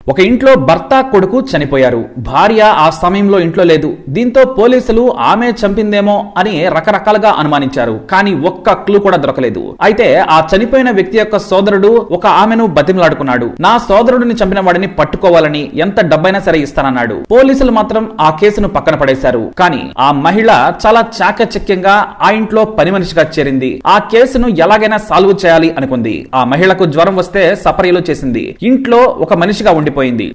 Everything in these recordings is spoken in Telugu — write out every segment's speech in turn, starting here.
ఒక ఇంట్లో భర్త కొడుకు చనిపోయారు. భార్య ఆ సమయంలో ఇంట్లో లేదు. దీంతో పోలీసులు ఆమె చంపిందేమో అని రకరకాలుగా అనుమానించారు. కానీ ఒక్క క్లూ కూడా దొరకలేదు. అయితే ఆ చనిపోయిన వ్యక్తి యొక్క సోదరుడు ఒక ఆమెను బతిమలాడుకున్నాడు. నా సోదరుడిని చంపిన వాడిని పట్టుకోవాలని ఎంత డబ్బైనా సరే ఇస్తానన్నాడు. పోలీసులు మాత్రం ఆ కేసును పక్కన పడేశారు. కానీ ఆ మహిళ చాలా చాకచక్యంగా ఆ ఇంట్లో పని మనిషిగా చేరింది. ఆ కేసును ఎలాగైనా సాల్వ్ చేయాలి అనుకుంది. ఆ మహిళకు జ్వరం వస్తే సపర్యలు చేసింది. ఇంట్లో ఒక మనిషిగా ఉండి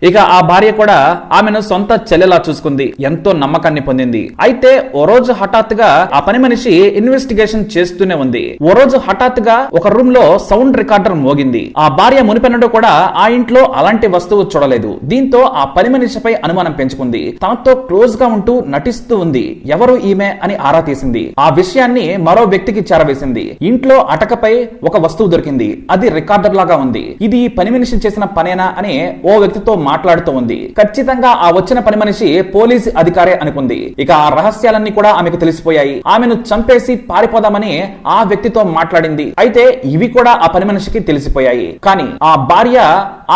ఇక ఆ భార్య కూడా ఆమెను సొంత చెల్లెలా చూసుకుంది. ఎంతో నమ్మకాన్ని పొందింది. అయితే ఓ రోజు హఠాత్తుగా ఆ పని మనిషి ఇన్వెస్టిగేషన్ చేస్తూనే ఉంది. ఓ రోజు హఠాత్తుగా ఒక రూమ్ లో సౌండ్ రికార్డర్ మోగింది. ఆ భార్య మునిపెన్నడూ కూడా ఆ ఇంట్లో అలాంటి వస్తువు చూడలేదు. దీంతో ఆ పని మనిషిపై అనుమానం పెంచుకుంది. తనతో క్లోజ్ గా ఉంటూ నటిస్తూ ఉంది. ఎవరు ఈమె అని ఆరా తీసింది. ఆ విషయాన్ని మరో వ్యక్తికి చేరవేసింది. ఇంట్లో అటకపై ఒక వస్తువు దొరికింది. అది రికార్డర్ లాగా ఉంది. ఇది పని మనిషి చేసిన పనేనా అని ఓ వ్యక్తితో మాట్లాడుతూ ఉంది. ఖచ్చితంగా ఆ వచ్చిన పని మనిషి పోలీసు అధికారే అనుకుంది. ఇక ఆ రహస్యాలన్నీ కూడా ఆమెకు తెలిసిపోయాయి. ఆమెను చంపేసి పారిపోదామని ఆ వ్యక్తితో మాట్లాడింది. అయితే ఇవి కూడా ఆ పని మనిషికి తెలిసిపోయాయి. కానీ ఆ భార్య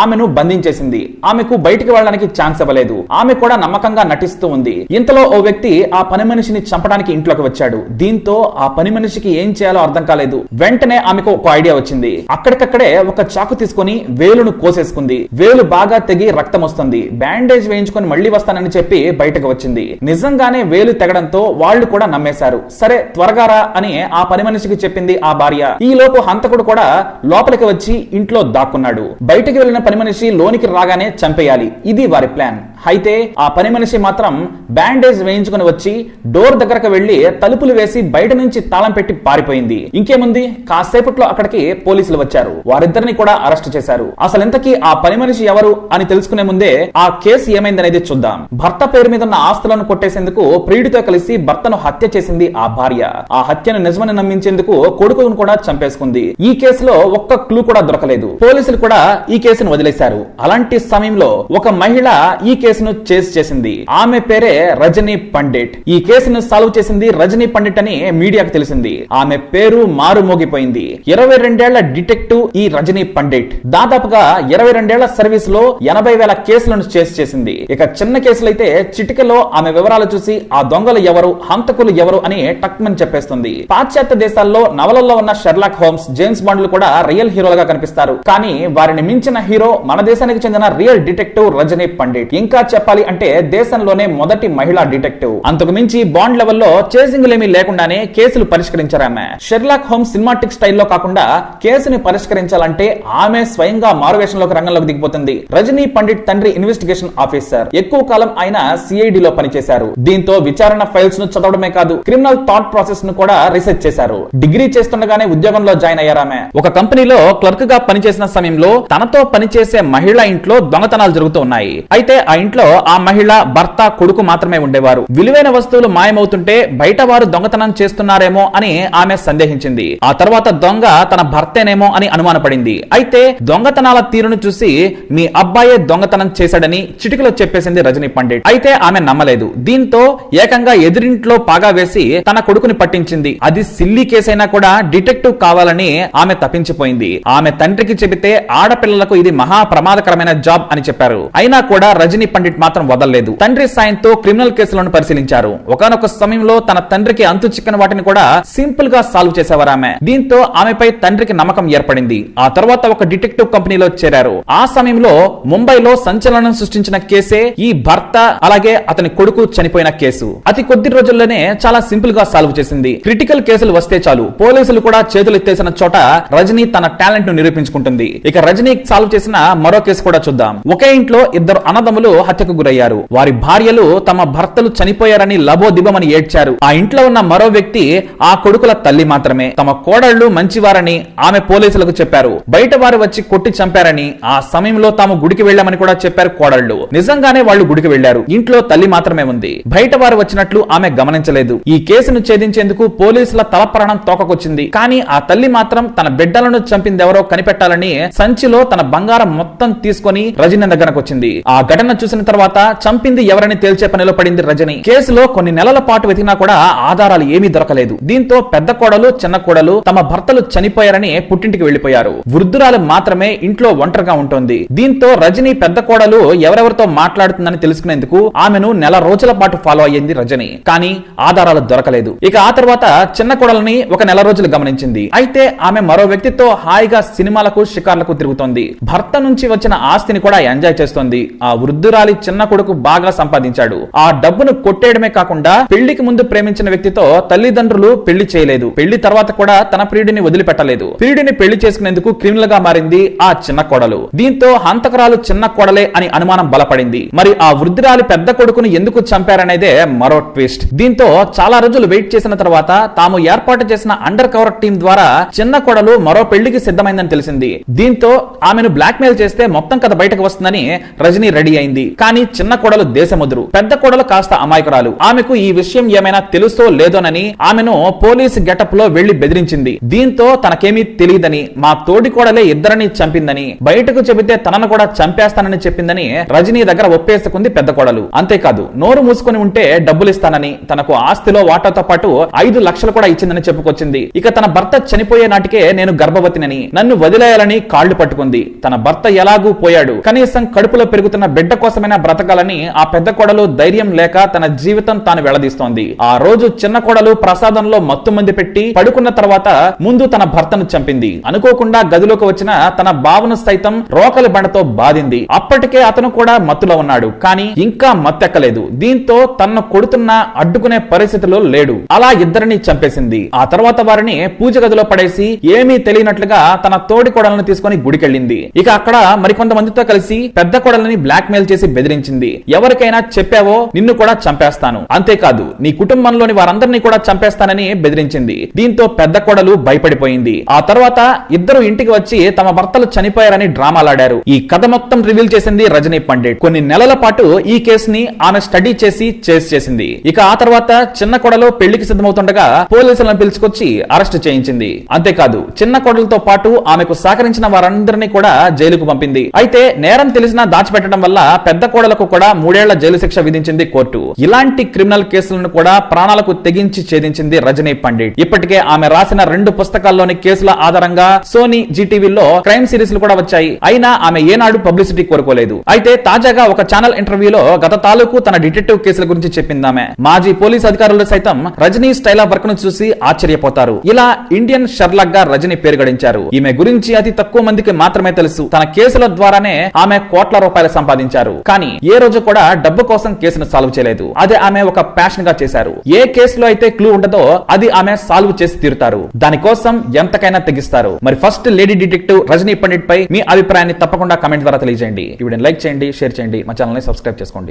ఆమెను బంధించేసింది. ఆమెకు బయటికి వెళ్ళడానికి ఛాన్స్ ఇవ్వలేదు. ఆమె కూడా నమ్మకంగా నటిస్తూ ఉంది. ఇంతలో ఓ వ్యక్తి ఆ పని మనిషిని చంపడానికి ఇంట్లోకి వచ్చాడు. దీంతో ఆ పని మనిషికి ఏం చేయాలో అర్థం కాలేదు. వెంటనే ఆమెకు ఒక ఐడియా వచ్చింది. అక్కడికక్కడే ఒక చాకు తీసుకొని వేలును కోసేసుకుంది. వేలు బాగా తెగి రక్తం వస్తుంది. బ్యాండేజ్ వేయించుకొని మళ్లీ వస్తానని చెప్పి బయటకు వచ్చింది. నిజంగానే వేలు తెగడంతో వాళ్ళు కూడా నమ్మేశారు. సరే త్వరగా రా అని ఆ పని మనిషికి చెప్పింది ఆ భార్య. ఈ లోపు హంతకుడు కూడా లోపలికి వచ్చి ఇంట్లో దాక్కున్నాడు. బయటికి వెళ్లిన పని మనిషి లోనికి రాగానే చంపేయాలి. ఇది వారి ప్లాన్. అయితే ఆ పని మనిషి మాత్రం బ్యాండేజ్ వేయించుకుని వచ్చి డోర్ దగ్గరకు వెళ్లి తలుపులు వేసి బయట నుంచి తాళం పెట్టి పారిపోయింది. ఇంకేముంది, కాసేపట్లో అక్కడికి పోలీసులు వచ్చారు. వారిద్దరిని కూడా అరెస్ట్ చేశారు. అసలు ఇంతకీ ఆ పని మనిషి ఎవరు అని తెలుసుకునే ముందే ఆ కేసు ఏమైందనేది చూద్దాం. భర్త పేరు మీద ఉన్న ఆస్తులను కొట్టేసేందుకు ప్రియుడితో కలిసి భర్తను హత్య చేసింది ఆ భార్య. ఆ హత్యను నిజమని నమ్మించేందుకు కొడుకును కూడా చంపేసుకుంది. ఈ కేసులో ఒక్క క్లూ కూడా దొరకలేదు. పోలీసులు కూడా ఈ కేసును వదిలేశారు. అలాంటి సమయంలో ఒక మహిళ ఈ కేసును చేజ్ చేసింది. ఆమె పేరే రజనీ పండిట్. ఈ కేసును సాల్వ్ చేసింది రజనీ పండిట్ అని మీడియాకు తెలిసింది. ఆమె పేరు మారుమోగిపోయింది. 22 ఏళ్ల డిటెక్టివ్ ఈ రజనీ పండిట్. దాదాపుగా 22 ఏళ్ల సర్వీస్ లో 80,000 కేసులను చేజ్ చేసింది. ఇక చిన్న కేసులైతే చిటికలో ఆమె వివరాలు చూసి ఆ దొంగలు ఎవరు, హంతకులు ఎవరు అని టక్మని చెప్పేస్తుంది. పాశ్చాత్య దేశాల్లో నవలల్లో ఉన్న షెర్లాక్ హోమ్స్, జేమ్స్ బాండ్లు కూడా రియల్ హీరోలుగా కనిపిస్తారు. కానీ వారిని మించిన హీరో మన దేశానికి చెందిన రియల్ డిటెక్టివ్ రజనీ పండిట్. ఇంకా చెప్పాలి అంటే దేశంలోనే మొదటి మహిళా డిటెక్టివ్. అంతకు మించి బాండ్ లెవెల్లో చేసింగులేమీ లేకుండానే కేసులు పరిష్కరించారు ఆమె. షెర్లాక్ హోమ్స్ సినిమాటిక్ స్టైల్లో కాకుండా కేసుని పరిష్కరించాలంటే ఆమె స్వయంగా మారువేషంలోకి రంగంలోకి దిగిపోతుంది. రజనీ పండిట్ తండ్రి ఇన్వెస్టిగేషన్ ఆఫీసర్. ఎక్కువ కాలం ఆయన సిఐడి లో పనిచేశారు. దీంతో విచారణ ఫైల్స్ ను చదవడమే కాదు, క్రిమినల్ థాట్ ప్రాసెస్ ను కూడా రీసెర్చ్ చేశారు. డిగ్రీ చేస్తుండగానే ఉద్యోగంలో జాయిన్ అయ్యారు ఆమె. ఒక కంపెనీలో క్లర్క్ గా పనిచేసిన సమయంలో తనతో పనిచేసే మహిళ ఇంట్లో దొంగతనాలు జరుగుతూ ఉన్నాయి. అయితే ఆ ఇంట్లో ఆ మహిళ భర్త కొడుకు మాత్రమే ఉండేవారు. విలువైన వస్తువులు మాయమవుతుంటే బయట వారు దొంగతనం చేస్తున్నారేమో అని ఆమె సందేహించింది. ఆ తర్వాత దొంగ తన భర్తేనేమో అని అనుమానపడింది. అయితే దొంగతనాల తీరును చూసి మీ అబ్బాయే దొంగతనం చేశాడని చిటికలో చెప్పేసింది రజనీ పండిట్. అయితే ఆమె నమ్మలేదు. దీంతో ఏకంగా ఎదురింట్లో పాగా వేసి తన కొడుకుని పట్టించింది. అది సిల్లీ కేసైనా కూడా డిటెక్టివ్ కావాలని ఆమె తప్పించిపోయింది. ఆమె తండ్రికి చెబితే ఆడపిల్లలకు ఇది మహా ప్రమాదకరమైన జాబ్ అని చెప్పారు. అయినా కూడా రజనీ పండిట్ మాత్రం వదలలేదు. తండ్రి సాయంతో క్రిమినల్ కేసులను పరిశీలించారు. ఒకానొక సమయంలో తన తండ్రికి అంతు చిక్కని వాటిని కూడా సింపుల్ గా సాల్వ్ చేసేవారు ఆమె. దీంతో ఆమెపై తండ్రికి నమ్మకం ఏర్పడింది. ఆ తర్వాత ఒక డిటెక్టివ్ కంపెనీలో చేరారు. ఆ సమయంలో ముంబైలో సంచలనం సృష్టించిన కేసే ఈ భర్త అలాగే అతని కొడుకు చనిపోయిన కేసు. అతి కొద్ది రోజుల్లోనే చాలా సింపుల్ గా సాల్వ్ చేసింది. క్రిటికల్ కేసులు వస్తే చాలు పోలీసులు కూడా చేతులు ఎత్తేసిన చోట రజనీ తన టాలెంట్ ను నిరూపించుకుంటుంది. ఇక రజనీ సాల్వ్ చేసిన మరో కేసు కూడా చూద్దాం. ఒకే ఇంట్లో ఇద్దరు అన్నదమ్ములు హత్యకు గురయ్యారు. వారి భార్యలు తమ భర్తలు చనిపోయారని లబోదిబమని ఏడ్చారు. ఆ ఇంట్లో ఉన్న మరో వ్యక్తి ఆ కొడుకుల తల్లి మాత్రమే. తమ కోడళ్లు మంచివారని ఆమె పోలీసులకు చెప్పారు. బయట వారు వచ్చి కొట్టి చంపారని, ఆ సమయంలో తాము గుడికి వెళ్లామని కూడా చెప్పారు కోడళ్లు. నిజంగానే వాళ్ళు గుడికి వెళ్లారు. ఇంట్లో తల్లి మాత్రమే ఉంది. బయట వారు వచ్చినట్లు ఆమె గమనించలేదు. ఈ కేసును ఛేదించేందుకు పోలీసుల తలప్రాణం తోకకొచ్చింది. కానీ ఆ తల్లి మాత్రం తన బిడ్డలను చంపిందెవరో కనిపెట్టాలని సంచిలో తన బంగారం మొత్తం తీసుకొని రజనీ దగ్గరకు వచ్చింది. ఆ ఘటన చూసిన చూసిన తర్వాత చంపింది ఎవరని తేల్చే పనిలో పడింది రజని. కేసులో కొన్ని నెలల పాటు వెతికినా కూడా ఆధారాలు ఏమీ దొరకలేదు. దీంతో పెద్ద కోడలు చిన్న కోడలు తమ భర్తలు చనిపోయారని పుట్టింటికి వెళ్లిపోయారు. వృద్ధురాలు మాత్రమే ఇంట్లో ఒంటరిగా ఉంటుంది. దీంతో రజని పెద్ద కోడలు ఎవరెవరితో మాట్లాడుతుందని తెలుసుకునేందుకు ఆమెను నెల రోజుల పాటు ఫాలో అయ్యింది రజని. కానీ ఆధారాలు దొరకలేదు. ఇక ఆ తర్వాత చిన్న కోడలని ఒక నెల రోజులు గమనించింది. అయితే ఆమె మరో వ్యక్తితో హాయిగా సినిమాలకు షికార్లకు తిరుగుతోంది. భర్త నుంచి వచ్చిన ఆస్తిని కూడా ఎంజాయ్ చేస్తోంది. ఆ వృద్ధురాలి చిన్న కొడుకు బాగా సంపాదించాడు. ఆ డబ్బును కొట్టేయడమే కాకుండా పెళ్లికి ముందు ప్రేమించిన వ్యక్తితో తల్లిదండ్రులు పెళ్లి చేయలేదు. పెళ్లి తర్వాత కూడా తన ప్రియుడిని వదిలిపెట్టలేదు. ప్రియుడిని పెళ్లి చేసుకునేందుకు క్రిమినల్ గా మారింది ఆ చిన్న కోడలు. దీంతో హంతకురాలు చిన్న కోడలే అని అనుమానం బలపడింది. మరి ఆ వృద్ధురాలి పెద్ద కొడుకును ఎందుకు చంపారనేదే మరో ట్విస్ట్. దీంతో చాలా రోజులు వెయిట్ చేసిన తర్వాత తాము ఏర్పాటు చేసిన అండర్ కవర్ టీం ద్వారా చిన్న కోడలు మరో పెళ్లికి సిద్ధమైందని తెలిసింది. దీంతో ఆమెను బ్లాక్ మెయిల్ చేస్తే మొత్తం కథ బయటకు వస్తుందని రజనీ రెడీ అయింది. కానీ చిన్న కోడలు దేశముద్రు, పెద్ద కోడలు కాస్త అమాయకురాలు. ఆమెకు ఈ విషయం ఏమైనా తెలుసో లేదోనని ఆమెను పోలీసు గెటప్ లో వెళ్లి బెదిరించింది. దీంతో తనకేమీ తెలియదని, మా తోడి కోడలే ఇద్దరిని చంపిందని, బయటకు చెబితే తనను కూడా చంపేస్తానని చెప్పిందని రజనీ దగ్గర ఒప్పేసుకుంది పెద్ద కోడలు. అంతేకాదు నోరు మూసుకొని ఉంటే డబ్బులు ఇస్తానని, తనకు ఆస్తిలో వాటాతో పాటు 5 లక్షలు కూడా ఇచ్చిందని చెప్పుకొచ్చింది. ఇక తన భర్త చనిపోయే నాటికే నేను గర్భవతినని, నన్ను వదిలేయాలని కాళ్లు పట్టుకుంది. తన భర్త ఎలాగూ పోయాడు, కనీసం కడుపులో పెరుగుతున్న బిడ్డ కోసమైనా బ్రతకాలని ఆ పెద్ద కోడలు ధైర్యం లేక తన జీవితం తాను వెళ్లదీస్తోంది. ఆ రోజు చిన్న కోడలు ప్రసాదంలో మత్తు మంది పెట్టి పడుకున్న తర్వాత ముందు తన భర్తను చంపింది. అనుకోకుండా గదిలోకి వచ్చిన తన బావను సైతం రోకలి బండతో బాధింది. అప్పటికే అతను కూడా మత్తులో ఉన్నాడు. కానీ ఇంకా మత్తెక్కలేదు. దీంతో తనను కొడుతున్నా అడ్డుకునే పరిస్థితిలో లేడు. అలా ఇద్దరిని చంపేసింది. ఆ తర్వాత వారిని పూజ గదిలో పడేసి ఏమీ తెలియనట్లుగా తన తోడి కోడలను తీసుకుని గుడికెళ్ళింది. ఇక అక్కడ మరికొంతమందితో కలిసి పెద్ద కోడలని బ్లాక్ మెయిల్ చేసి బెదిరించింది. ఎవరికైనా చెప్పావో నిన్ను కూడా చంపేస్తాను, అంతేకాదు నీ కుటుంబంలోని వారందరినీ కూడా చంపేస్తానని బెదిరించింది. దీంతో పెద్ద కోడలు భయపడిపోయింది. ఆ తర్వాత ఇద్దరు ఇంటికి వచ్చి తమ భర్తలు చనిపోయారని డ్రామాలాడారు. ఈ కథ మొత్తం రివీల్ చేసింది రజనీ పండిట్. కొన్ని నెలల పాటు ఈ కేసుని ఆమె స్టడీ చేసి చేసింది. ఇక ఆ తర్వాత చిన్న కోడలు పెళ్లికి సిద్ధమవుతుండగా పోలీసులను పిలుచుకొచ్చి అరెస్ట్ చేయించింది. అంతేకాదు చిన్న కోడలతో పాటు ఆమెకు సహకరించిన వారందరినీ కూడా జైలుకు పంపింది. అయితే నేరం తెలిసినా దాచిపెట్టడం వల్ల పెద్ద కోడలకు కూడా 3 ఏళ్ల జైలు శిక్ష విధించింది కోర్టు. ఇలాంటి క్రిమినల్ కేసులను కూడా ప్రాణాలకు తెగించి ఛేదించింది రజనీ పండిట్. ఇప్పటికే ఆమె రాసిన 2 పుస్తకాల్లోని కేసుల ఆధారంగా సోనీ జీటీవీలో క్రైమ్ సిరీస్లు కూడా వచ్చాయి. అయినా ఆమె ఏనాడు పబ్లిసిటీ కోరుకోలేదు. అయితే తాజాగా ఒక ఛానల్ ఇంటర్వ్యూలో గత తాలూకు తన డిటెక్టివ్ కేసుల గురించి చెప్పిందామె. మాజీ పోలీస్ అధికారులు సైతం రజనీ స్టైల్ ఆఫ్ వర్క్ ను చూసి ఆశ్చర్యపోతారు. ఇలా ఇండియన్ షెర్లాక్ గా రజనీ పేరు గడించారు. ఈమె గురించి అతి తక్కువ మందికి మాత్రమే తెలుసు. తన కేసుల ద్వారానే ఆమె కోట్ల రూపాయలు సంపాదించారు. కానీ ఏ రోజు కూడా డబ్బు కోసం కేసును సాల్వ్ చేయలేదు. అదే ఆమె ఒక ప్యాషన్ గా చేశారు. ఏ కేసులో అయితే క్లూ ఉండదో అది ఆమె సాల్వ్ చేసి తీరుతారు. దానికోసం ఎంతకైనా తెగిస్తారు. మరి first lady detective Rajani Pandit పై మీ అభిప్రాయాన్ని తప్పకుండా కామెంట్ ద్వారా తెలియజేయండి. ఈ వీడియోని లైక్ చేయండి, షేర్ చేయండి, మా ఛానల్ ని సబ్స్క్రైబ్ చేసుకోండి.